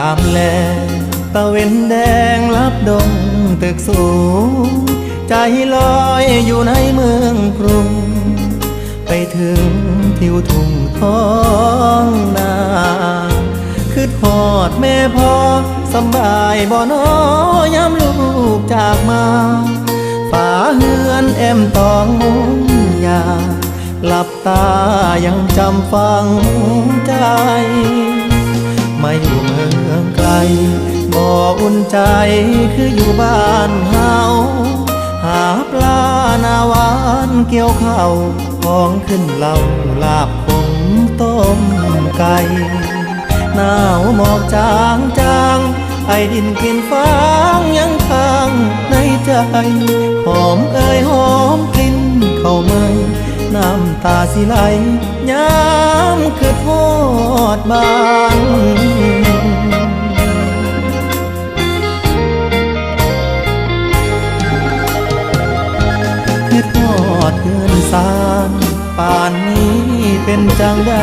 ามแลตะเวนแดงลับดงตึกสูงใจลอยอยู่ในเมืองกรุงไปถึงทิวทุ่งท้องนาคือทอดแม่พ่อสำบายบ่น้อยามลูกจากมาฝาเฮือนแอมตองมุงยาหลับตายังจำฝังใจมาอยู่เมืองไกลบ่อุ่นใจคืออยู่บ้านเฮาหาปลาหน้าหวานเกี่ยวข้าวของขึ้นเหล่าลาบขมต้มไก่หนาวหมอกจางจางไอดินกลิ่นฟางยังค้างในใจหอมเอ่ยหอมกลิ่นเข้ามาน้ำตาสิไหลยามคือทอดบ้านคือทอดเงินสารป่านนี้เป็นจังใด